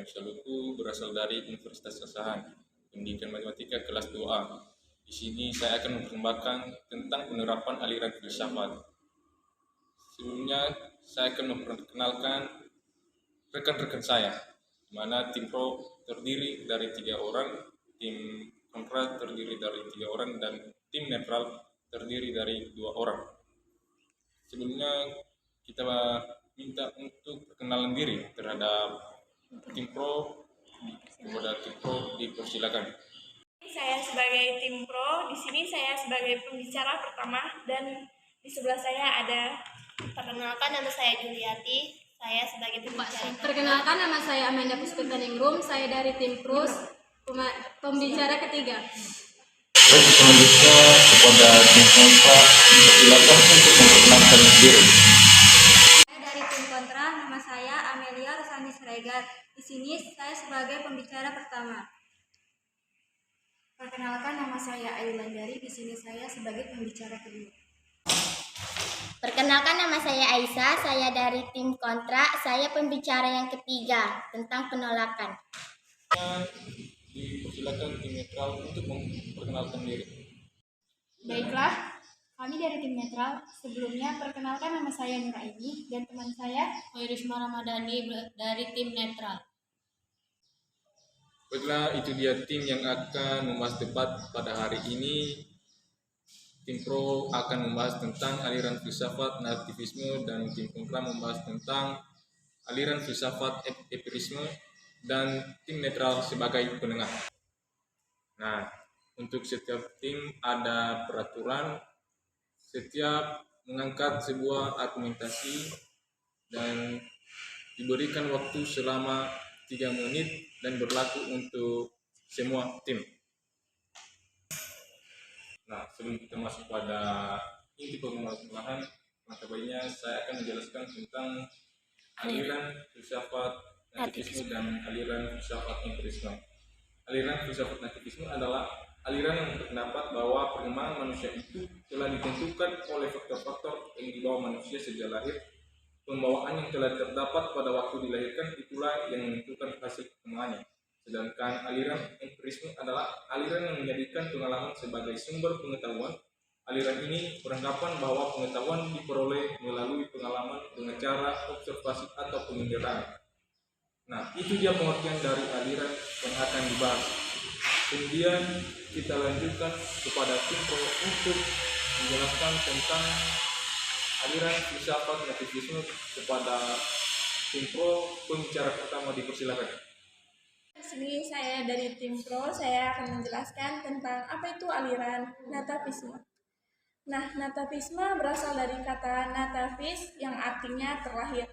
Saluku berasal dari Universitas Asahan, pendidikan matematika kelas 2A. Di sini saya akan memperkembangkan tentang penerapan aliran filsafat. Sebelumnya, saya akan memperkenalkan rekan-rekan saya, di mana tim pro terdiri dari 3 orang, tim kontra terdiri dari 3 orang, dan tim netral terdiri dari 2 orang. Sebelumnya, kita minta untuk perkenalan diri terhadap tim pro. Kepada tim pro dipersilakan. Saya sebagai tim pro, di sini saya sebagai pembicara pertama, dan di sebelah saya ada. Perkenalkan, nama saya Juliati, saya sebagai pembicara. Perkenalkan, nama saya Amanda Puspitaningrum, saya dari tim pros, pembicara ketiga. Baik, selanjutnya kepada tim kontra dipersilakan untuk memperkenalkan diri. Saya dari tim kontra, nama saya Amelia Rosani Siregar. Di sini saya sebagai pembicara pertama. Perkenalkan, nama saya Ayu Landari, di sini saya sebagai pembicara kedua. Perkenalkan, nama saya Aisyah, saya dari tim kontra, saya pembicara yang ketiga tentang penolakan. Dipersilakan tim netral untuk memperkenalkan diri. Baiklah, kami dari tim netral. Sebelumnya, perkenalkan, nama saya Nuraini dan teman saya Risma Ramadhani dari tim netral. Baiklah, itu dia tim yang akan membahas debat pada hari ini. Tim pro akan membahas tentang aliran filsafat nativisme, dan tim kontra membahas tentang aliran filsafat empirisme, dan tim netral sebagai penengah. Nah, untuk setiap tim ada peraturan. Setiap mengangkat sebuah argumentasi dan diberikan waktu selama 3 menit dan berlaku untuk semua tim. Nah, sebelum kita masuk pada inti permasalahan, maka baiknya saya akan menjelaskan tentang aliran filsafat nativisme dan aliran filsafat empirisme. Aliran filsafat nativisme adalah aliran yang berpendapat bahwa perkembangan manusia itu telah ditentukan oleh faktor-faktor yang dibawa manusia sejak lahir. Pembawaan yang telah terdapat pada waktu dilahirkan itulah yang menentukan hasil perkembangannya. Sedangkan aliran empirisme adalah aliran yang menjadikan pengalaman sebagai sumber pengetahuan. Aliran ini beranggapan bahwa pengetahuan diperoleh melalui pengalaman dengan cara observasi atau penginderaan. Nah, itu dia pengertian dari aliran yang akan dibahas. Kemudian kita lanjutkan kepada tim pro untuk menjelaskan tentang aliran filsafat nativisme. Kepada tim pro, pembicara pertama dipersilakan. Di sini saya dari tim pro, saya akan menjelaskan tentang apa itu aliran nativisme. Nah, nativisme berasal dari kata natavis yang artinya terlahir.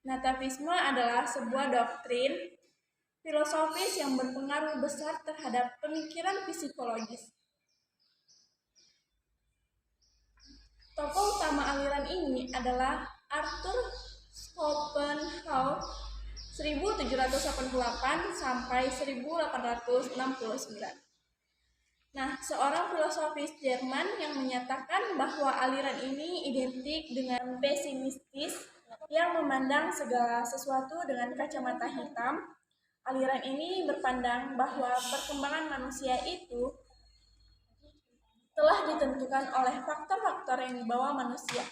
Nativisme adalah sebuah doktrin filosofis yang berpengaruh besar terhadap pemikiran psikologis. Tokoh utama aliran ini adalah Arthur Schopenhauer 1788 sampai 1869. Nah, seorang filosofis Jerman yang menyatakan bahwa aliran ini identik dengan pesimistis yang memandang segala sesuatu dengan kacamata hitam. Aliran ini berpandang bahwa perkembangan manusia itu telah ditentukan oleh faktor-faktor yang dibawa manusia.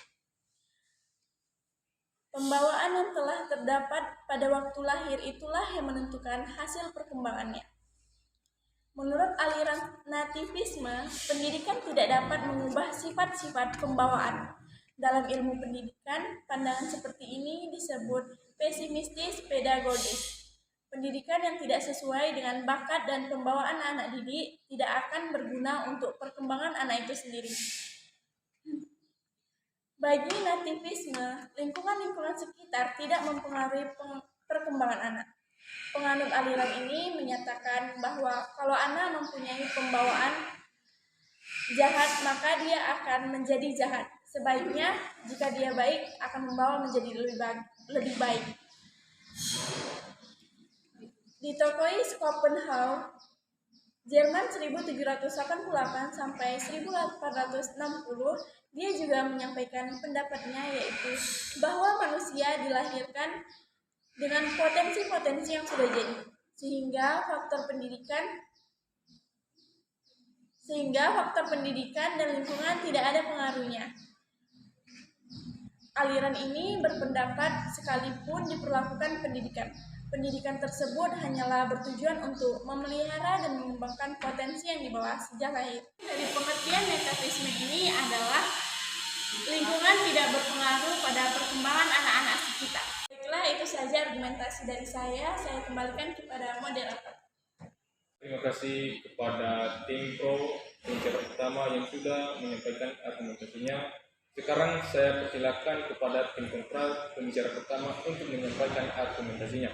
Pembawaan yang telah terdapat pada waktu lahir itulah yang menentukan hasil perkembangannya. Menurut aliran nativisme, pendidikan tidak dapat mengubah sifat-sifat pembawaan. Dalam ilmu pendidikan, pandangan seperti ini disebut pesimistis pedagogis. Pendidikan yang tidak sesuai dengan bakat dan pembawaan anak didik tidak akan berguna untuk perkembangan anak itu sendiri. Bagi nativisme, lingkungan-lingkungan sekitar tidak mempengaruhi perkembangan anak. Penganut aliran ini menyatakan bahwa kalau anak mempunyai pembawaan jahat, maka dia akan menjadi jahat. Sebaiknya, jika dia baik, akan membawa menjadi lebih baik. Ditokohi Schopenhauer, Jerman 1788 sampai 1860, dia juga menyampaikan pendapatnya, yaitu bahwa manusia dilahirkan dengan potensi-potensi yang sudah jadi, sehingga faktor pendidikan dan lingkungan tidak ada pengaruhnya. Aliran ini berpendapat sekalipun diperlakukan pendidikan tersebut hanyalah bertujuan untuk memelihara dan mengembangkan potensi yang dibawa sejak lahir. Dari pengertian nativisme ini adalah lingkungan tidak berpengaruh pada perkembangan anak-anak kita. Baiklah, itu saja argumentasi dari saya kembalikan kepada moderator. Terima kasih kepada tim pro pembicara pertama yang sudah menyampaikan argumentasinya. Sekarang saya persilakan kepada tim kontra pembicara pertama untuk menyampaikan argumentasinya.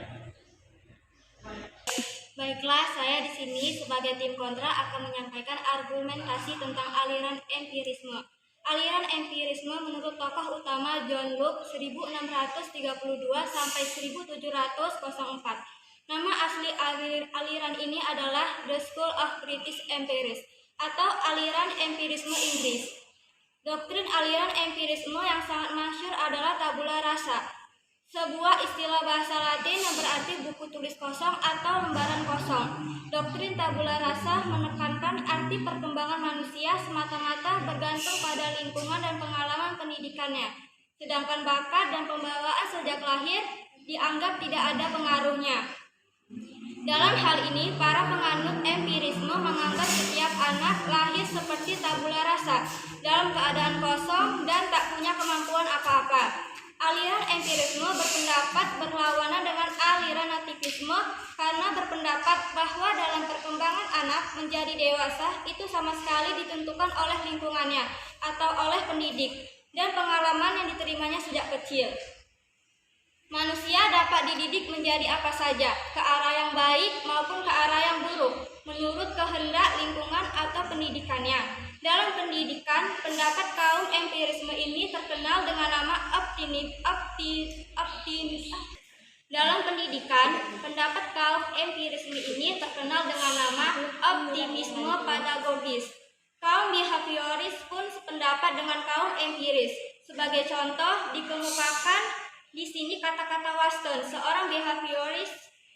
Baiklah, saya di sini sebagai tim kontra akan menyampaikan argumentasi tentang aliran empirisme. Aliran empirisme menurut tokoh utama John Locke 1632 sampai 1704. Nama asli aliran ini adalah The School of British Empirics atau aliran empirisme Inggris. Doktrin aliran empirisme yang sangat masyhur adalah tabula rasa, sebuah istilah bahasa Latin yang berarti buku tulis kosong atau lembaran kosong. Doktrin tabula rasa menekankan arti perkembangan manusia semata-mata bergantung pada lingkungan dan pengalaman pendidikannya, sedangkan bakat dan pembawaan sejak lahir dianggap tidak ada pengaruhnya. Dalam hal ini, para penganut empirisme menganggap setiap anak lahir seperti tabula rasa, dalam keadaan kosong dan tak punya kemampuan apa-apa. Aliran empirisme berpendapat berlawanan dengan aliran nativisme karena berpendapat bahwa dalam perkembangan anak menjadi dewasa itu sama sekali ditentukan oleh lingkungannya atau oleh pendidik dan pengalaman yang diterimanya sejak kecil. Manusia dapat dididik menjadi apa saja, ke arah yang baik maupun ke arah yang buruk, menurut kehendak lingkungan atau pendidikannya. Dalam pendidikan, pendapat kaum empirisme ini terkenal dengan nama optimisme pedagogis. Kaum behavioris pun sependapat dengan kaum empiris. Sebagai contoh, dikemukakan di sini kata-kata Waston, seorang behavioris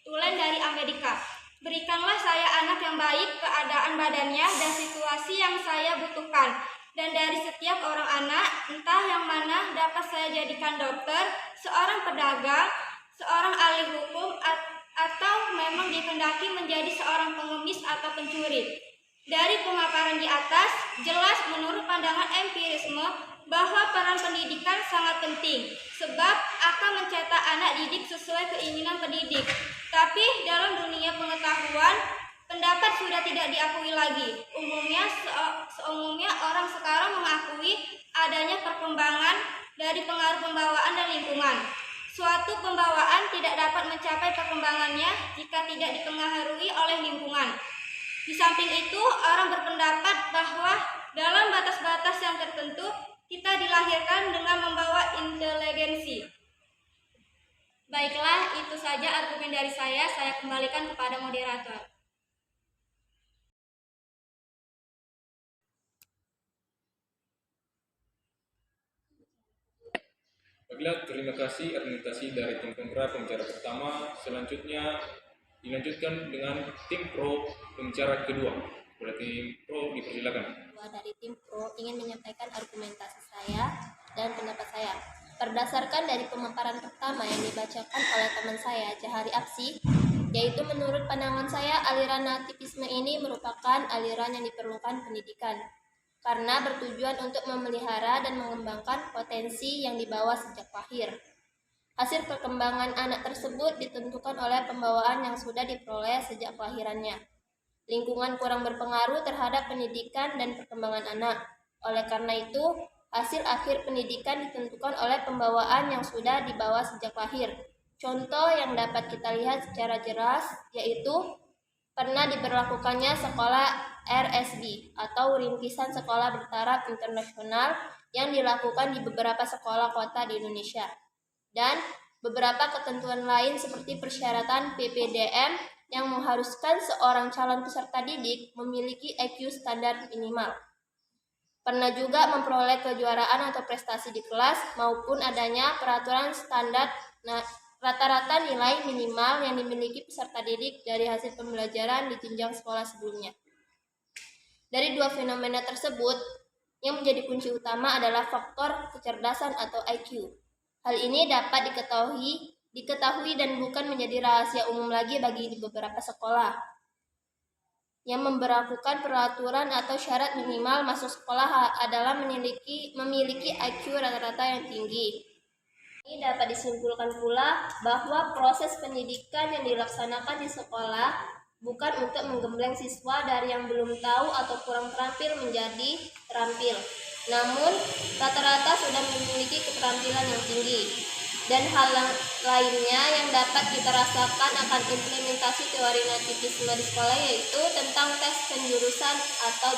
tulen dari Amerika. Berikanlah saya anak yang baik, keadaan badannya, dan situasi yang saya butuhkan. Dan dari setiap orang anak, entah yang mana dapat saya jadikan dokter, seorang pedagang, seorang ahli hukum, atau memang dikehendaki menjadi seorang pengemis atau pencuri. Dari pemaparan di atas, jelas menurut pandangan empirisme bahwa peran pendidikan sangat penting, sebab akan mencetak anak didik sesuai keinginan pendidik. Tapi dalam dunia pengetahuan, pendapat sudah tidak diakui lagi. Seumumnya orang sekarang mengakui adanya perkembangan dari pengaruh pembawaan dan lingkungan. Suatu pembawaan tidak dapat mencapai perkembangannya jika tidak dipengaruhi oleh lingkungan. Di samping itu, orang berpendapat bahwa dalam batas-batas yang tertentu, kita dilahirkan dengan membawa inteligensi. Baiklah, itu saja argumen dari saya kembalikan kepada moderator. Baiklah, terima kasih argumentasi dari tim kontra pembicara pertama. Selanjutnya dilanjutkan dengan tim pro pembicara kedua. Berarti pro dipersilakan. Dari tim pro ingin menyampaikan argumentasi saya dan pendapat saya. Berdasarkan dari pemaparan pertama yang dibacakan oleh teman saya, Jahari Apsi, yaitu menurut pandangan saya aliran nativisme ini merupakan aliran yang diperlukan pendidikan karena bertujuan untuk memelihara dan mengembangkan potensi yang dibawa sejak lahir. Hasil perkembangan anak tersebut ditentukan oleh pembawaan yang sudah diperoleh sejak kelahirannya. Lingkungan kurang berpengaruh terhadap pendidikan dan perkembangan anak. Oleh karena itu, hasil akhir pendidikan ditentukan oleh pembawaan yang sudah dibawa sejak lahir. Contoh yang dapat kita lihat secara jelas yaitu pernah diberlakukannya sekolah RSB atau Rintisan Sekolah Bertaraf Internasional yang dilakukan di beberapa sekolah kota di Indonesia. Dan beberapa ketentuan lain seperti persyaratan PPDM yang mengharuskan seorang calon peserta didik memiliki IQ standar minimal. Pernah juga memperoleh kejuaraan atau prestasi di kelas maupun adanya peraturan standar rata-rata nilai minimal yang dimiliki peserta didik dari hasil pembelajaran di jenjang sekolah sebelumnya. Dari dua fenomena tersebut, yang menjadi kunci utama adalah faktor kecerdasan atau IQ. Hal ini dapat diketahui dan bukan menjadi rahasia umum lagi bagi beberapa sekolah yang memberlakukan peraturan atau syarat minimal masuk sekolah adalah memiliki IQ rata-rata yang tinggi. Ini dapat disimpulkan pula bahwa proses pendidikan yang dilaksanakan di sekolah bukan untuk menggembleng siswa dari yang belum tahu atau kurang terampil menjadi terampil, namun rata-rata sudah memiliki keterampilan yang tinggi. Dan hal lainnya yang dapat kita rasakan akan implementasi teori nativisme di sekolah yaitu tentang tes penjurusan atau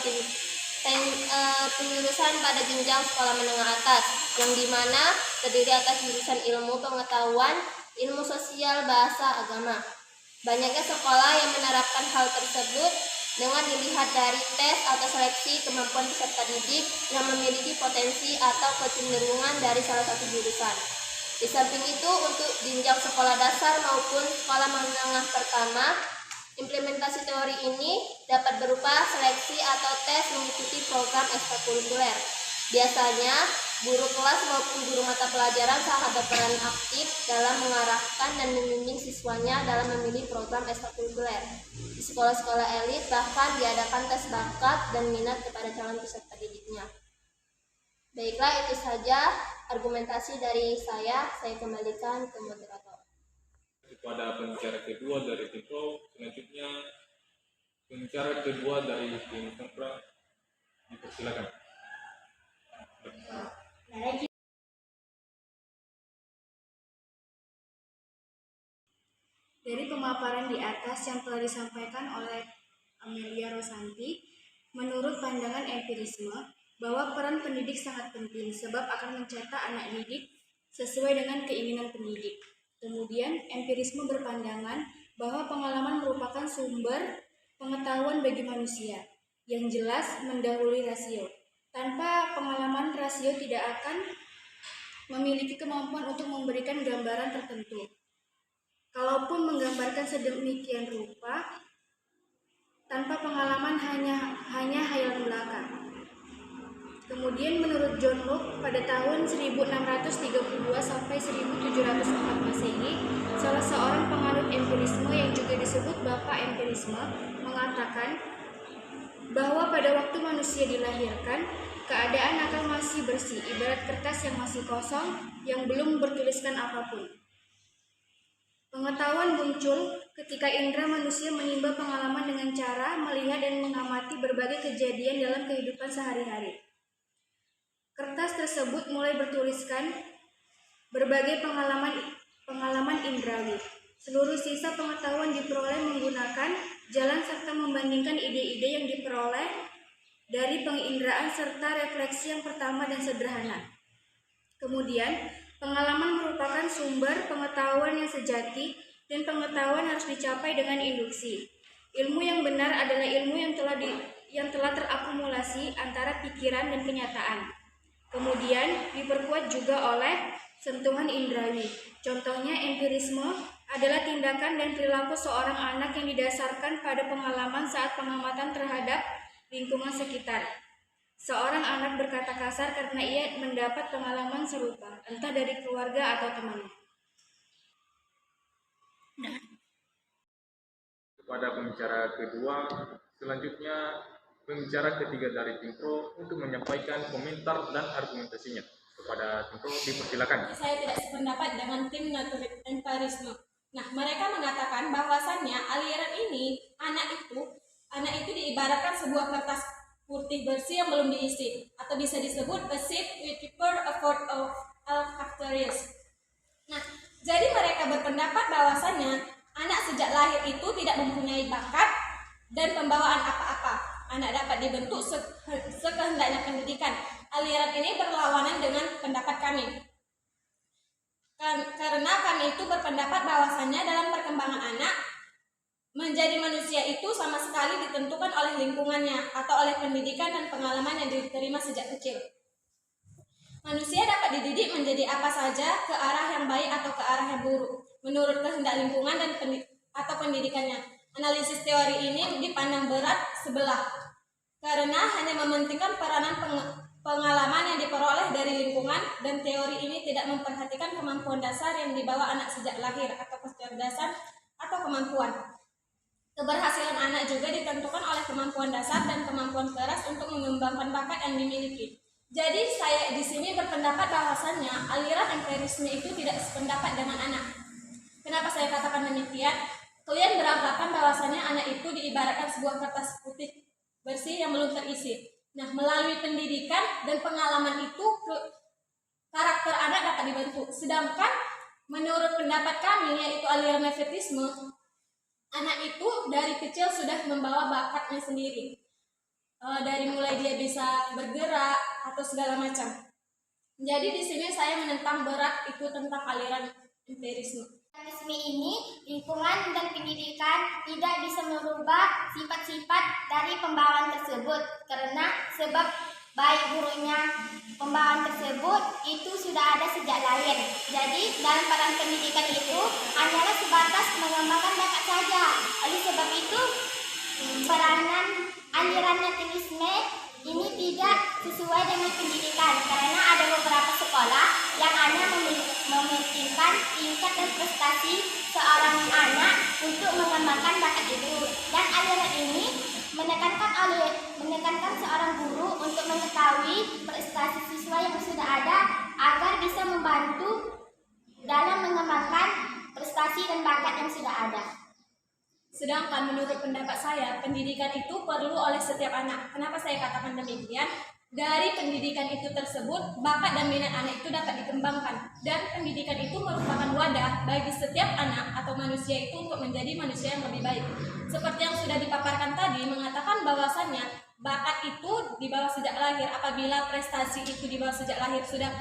penjurusan pada jenjang sekolah menengah atas, yang dimana terdiri atas jurusan ilmu pengetahuan, ilmu sosial, bahasa, agama. Banyaknya sekolah yang menerapkan hal tersebut dengan dilihat dari tes atau seleksi kemampuan peserta didik yang memiliki potensi atau kecenderungan dari salah satu jurusan. Di samping itu, untuk jenjang sekolah dasar maupun sekolah menengah pertama, implementasi teori ini dapat berupa seleksi atau tes mengikuti program ekstrakurikuler. Biasanya, guru kelas maupun guru mata pelajaran sangat berperan aktif dalam mengarahkan dan membimbing siswanya dalam memilih program ekstrakurikuler. Di sekolah-sekolah elit bahkan diadakan tes bakat dan minat kepada calon peserta didiknya. Baiklah, itu saja argumentasi dari saya kembalikan ke moderator. Kepada pembicara kedua dari tim pro, selanjutnya pembicara kedua dari tim kontra, dipersilakan. Dari pemaparan di atas yang telah disampaikan oleh Amelia Rosanti, menurut pandangan empirisme, bahwa peran pendidik sangat penting sebab akan mencetak anak didik sesuai dengan keinginan pendidik. Kemudian, empirisme berpandangan bahwa pengalaman merupakan sumber pengetahuan bagi manusia, yang jelas mendahului rasio. Tanpa pengalaman, rasio tidak akan memiliki kemampuan untuk memberikan gambaran tertentu. Kalaupun menggambarkan sedemikian rupa, tanpa pengalaman hanya hayalan belaka. Kemudian menurut John Locke pada tahun 1632 sampai 1704 Masehi, salah seorang penganut empirisme yang juga disebut Bapak Empirisme mengatakan bahwa pada waktu manusia dilahirkan, keadaan akan masih bersih, ibarat kertas yang masih kosong yang belum bertuliskan apapun. Pengetahuan muncul ketika indera manusia menimba pengalaman dengan cara melihat dan mengamati berbagai kejadian dalam kehidupan sehari-hari. Kertas tersebut mulai bertuliskan berbagai pengalaman indrawi. Seluruh sisa pengetahuan diperoleh menggunakan jalan serta membandingkan ide-ide yang diperoleh dari penginderaan serta refleksi yang pertama dan sederhana. Kemudian, pengalaman merupakan sumber pengetahuan yang sejati dan pengetahuan harus dicapai dengan induksi. Ilmu yang benar adalah ilmu yang telah terakumulasi antara pikiran dan kenyataan. Kemudian diperkuat juga oleh sentuhan indrawi. Contohnya, empirisme adalah tindakan dan perilaku seorang anak yang didasarkan pada pengalaman saat pengamatan terhadap lingkungan sekitar. Seorang anak berkata kasar karena ia mendapat pengalaman serupa, entah dari keluarga atau temannya. Kepada pembicara kedua, selanjutnya pembicara ketiga dari tim pro untuk menyampaikan komentar dan argumentasinya. Kepada tim pro, dipersilakan. Saya tidak sependapat dengan tim empirisme. Nah, mereka mengatakan bahwasannya aliran ini, anak itu diibaratkan sebuah kertas putih bersih yang belum diisi, atau bisa disebut a sheet with paper of all factories. Nah, jadi mereka berpendapat bahwasannya anak sejak lahir itu tidak mempunyai bakat dan pembawaan apa-apa. Anak dapat dibentuk sekehendaknya pendidikan. Aliran ini berlawanan dengan pendapat kami. Karena kami itu berpendapat bahwasannya dalam perkembangan anak, menjadi manusia itu sama sekali ditentukan oleh lingkungannya atau oleh pendidikan dan pengalaman yang diterima sejak kecil. Manusia dapat dididik menjadi apa saja ke arah yang baik atau ke arah yang buruk, menurut kehendak lingkungan dan atau pendidikannya. Analisis teori ini dipandang berat sebelah, karena hanya mementingkan peranan pengalaman yang diperoleh dari lingkungan, dan teori ini tidak memperhatikan kemampuan dasar yang dibawa anak sejak lahir atau kecerdasan atau kemampuan. Keberhasilan anak juga ditentukan oleh kemampuan dasar dan kemampuan keras untuk mengembangkan bakat yang dimiliki. Jadi saya di sini berpendapat bahwasannya aliran empirisme itu tidak sependapat dengan anak. Kenapa saya katakan demikian? Kalian beranggapan bahwasannya anak itu diibaratkan sebuah kertas putih bersih yang belum terisi. Nah, melalui pendidikan dan pengalaman itu karakter anak dapat dibentuk. Sedangkan menurut pendapat kami, yaitu aliran nepotisme, anak itu dari kecil sudah membawa bakatnya sendiri. Dari mulai dia bisa bergerak atau segala macam. Jadi di sini saya menentang berat itu tentang aliran empirisme. Empirisme ini, lingkungan dan pendidikan tidak bisa merubah sifat-sifat dari pembawaan tersebut, karena sebab baik buruknya pembawaan tersebut itu sudah ada sejak lahir. Jadi dalam peran pendidikan itu hanyalah sebatas mengembangkan bakat saja. Oleh sebab itu peranan aliran nepotisme ini tidak sesuai dengan pendidikan, karena ada beberapa sekolah yang hanya mementingkan tingkat dan prestasi seorang anak untuk mengembangkan bakat itu, dan aliran ini menekankan seorang guru untuk mengetahui prestasi siswa yang sudah ada agar bisa membantu dalam mengembangkan prestasi dan bakat yang sudah ada. Sedangkan menurut pendapat saya, pendidikan itu perlu oleh setiap anak. Kenapa saya katakan demikian? Dari pendidikan itu tersebut, bakat dan minat anak itu dapat dikembangkan. Dan pendidikan itu merupakan wadah bagi setiap anak atau manusia itu untuk menjadi manusia yang lebih baik. Seperti yang sudah dipaparkan tadi, mengatakan bahwasannya bakat itu dibawa sejak lahir. Apabila prestasi itu dibawa sejak lahir sudah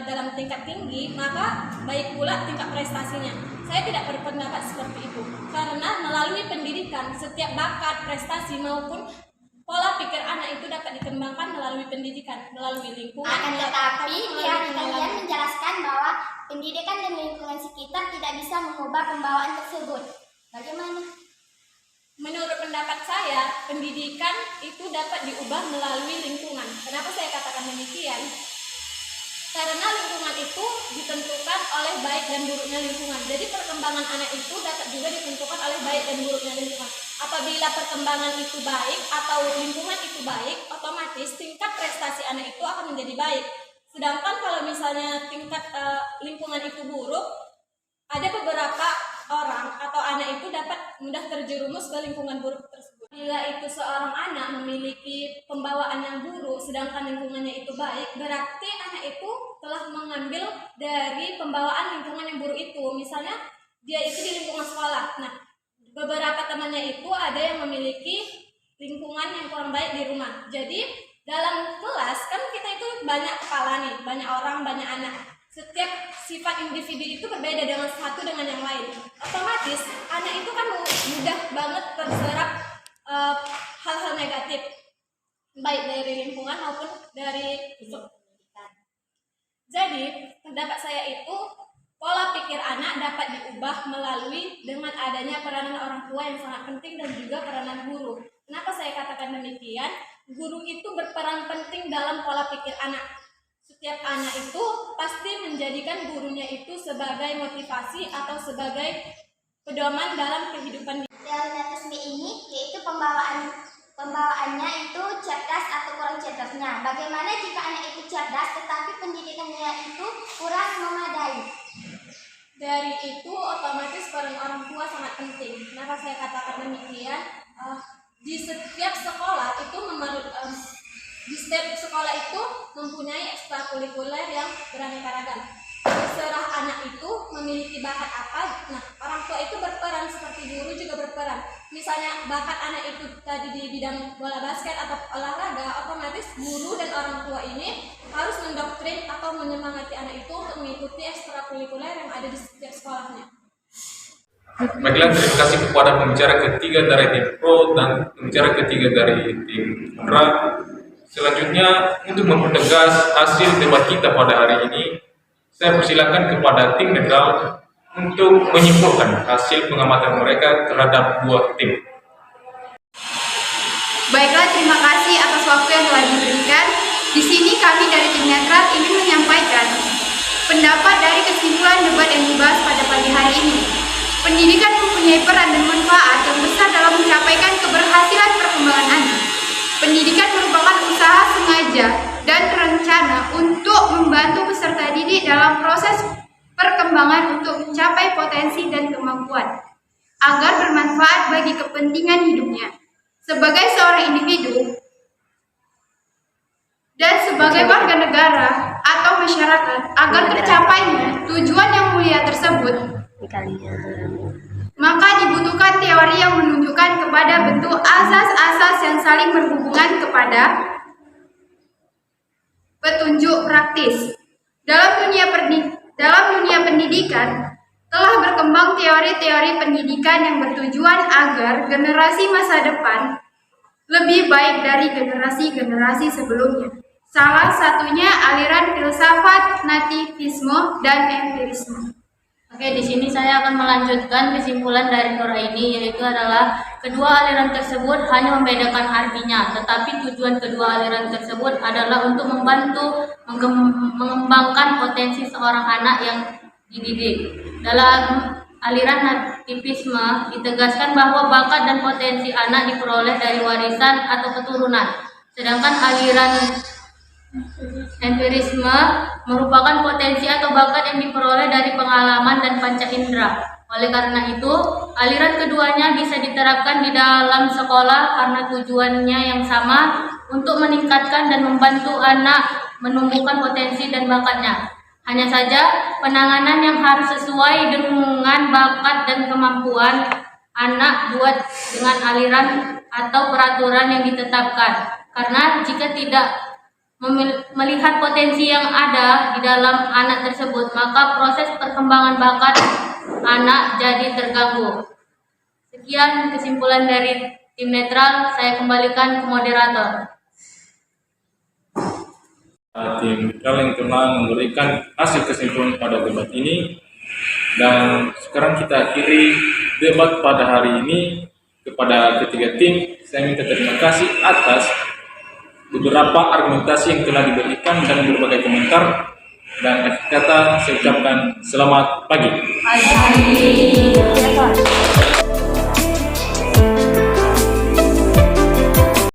dalam tingkat tinggi, maka baik pula tingkat prestasinya. Saya tidak berpendapat seperti itu, karena melalui pendidikan setiap bakat, prestasi maupun pola pikir anak itu dapat dikembangkan melalui pendidikan, melalui lingkungan. Akan tetapi pihak kalian menjelaskan bahwa pendidikan dan lingkungan sekitar tidak bisa mengubah pembawaan tersebut. Bagaimana? Menurut pendapat saya, pendidikan itu dapat diubah melalui lingkungan. Kenapa saya katakan demikian? Karena lingkungan itu ditentukan oleh baik dan buruknya lingkungan. Jadi perkembangan anak itu dapat juga ditentukan oleh baik dan buruknya lingkungan. Apabila perkembangan itu baik atau lingkungan itu baik, otomatis tingkat prestasi anak itu akan menjadi baik. Sedangkan kalau misalnya tingkat lingkungan itu buruk, ada beberapa orang atau anak itu dapat mudah terjerumus ke lingkungan buruk tersebut. Bila itu seorang anak memiliki pembawaan yang buruk sedangkan lingkungannya itu baik, berarti anak itu telah mengambil dari pembawaan lingkungan yang buruk itu. Misalnya dia itu di lingkungan sekolah. Nah, beberapa temannya itu ada yang memiliki lingkungan yang kurang baik di rumah. Jadi dalam kelas kan kita itu banyak kepala nih, banyak orang, banyak anak. Setiap sifat individu itu berbeda dengan satu dengan yang lain. Otomatis anak itu kan mudah banget terserap hal-hal negatif, baik dari lingkungan maupun dari pendidikan. Jadi pendapat saya itu pola pikir anak dapat diubah melalui dengan adanya peranan orang tua yang sangat penting dan juga peranan guru. Kenapa saya katakan demikian? Guru itu berperan penting dalam pola pikir anak. Setiap anak itu pasti menjadikan gurunya itu sebagai motivasi atau sebagai pedoman dalam kehidupan. Teori nepotisme ini yaitu pembawaannya itu cerdas atau kurang cerdasnya. Bagaimana jika anak itu cerdas tetapi pendidikannya itu kurang memadai? Dari itu otomatis peran orang tua sangat penting. Kenapa saya katakan demikian? Di setiap sekolah itu mempunyai ekstrakurikuler yang beraneka ragam. Terserah anak itu memiliki bakat apa. Nah, orang tua itu berperan, seperti guru juga berperan. Misalnya bakat anak itu tadi di bidang bola basket atau olahraga, otomatis guru dan orang tua ini harus mendoktrin atau menyemangati anak itu untuk mengikuti ekstrakurikuler yang ada di setiap sekolahnya. Baiklah, terima kasih kepada pembicara ketiga dari tim Pro dan pembicara ketiga dari tim Kontra. Selanjutnya, untuk mempertegas hasil debat kita pada hari ini, saya persilakan kepada tim netral untuk menyimpulkan hasil pengamatan mereka terhadap dua tim. Baiklah, terima kasih atas waktu yang telah diberikan. Di sini kami dari tim netral ingin menyampaikan pendapat dari kesimpulan debat yang dibahas pada pagi hari ini. Pendidikan mempunyai peran dan manfaat yang besar dalam mencapaikan keberhasilan perkembangan anak. Pendidikan merupakan usaha sengaja dan terencana untuk membantu peserta didik dalam proses perkembangan untuk mencapai potensi dan kemampuan agar bermanfaat bagi kepentingan hidupnya sebagai seorang individu dan sebagai warga negara atau masyarakat agar tercapainya tujuan yang mulia tersebut. Maka dibutuhkan teori yang menunjukkan kepada bentuk asas-asas yang saling berhubungan kepada petunjuk praktis. Dalam dunia pendidikan telah berkembang teori-teori pendidikan yang bertujuan agar generasi masa depan lebih baik dari generasi-generasi sebelumnya. Salah satunya aliran filsafat nativisme dan empirisme. Oke, di sini saya akan melanjutkan kesimpulan dari Nora ini, yaitu adalah kedua aliran tersebut hanya membedakan artinya, tetapi tujuan kedua aliran tersebut adalah untuk membantu mengembangkan potensi seorang anak yang dididik. Dalam aliran nativisme ditegaskan bahwa bakat dan potensi anak diperoleh dari warisan atau keturunan, sedangkan aliran empirisme merupakan potensi atau bakat yang diperoleh dari pengalaman dan panca indera. Oleh karena itu, aliran keduanya bisa diterapkan di dalam sekolah karena tujuannya yang sama, untuk meningkatkan dan membantu anak menumbuhkan potensi dan bakatnya. Hanya saja, penanganan yang harus sesuai dengan bakat dan kemampuan anak buat dengan aliran atau peraturan yang ditetapkan. Karena jika tidak melihat potensi yang ada di dalam anak tersebut, maka proses perkembangan bakat anak jadi terganggu. Sekian kesimpulan dari tim netral, saya kembalikan ke moderator. Tim netral yang telah memberikan hasil kesimpulan pada debat ini, dan sekarang kita akhiri debat pada hari ini. Kepada ketiga tim, saya minta terima kasih atas beberapa argumentasi yang telah diberikan dan berbagai komentar, dan akhir kata saya ucapkan selamat pagi.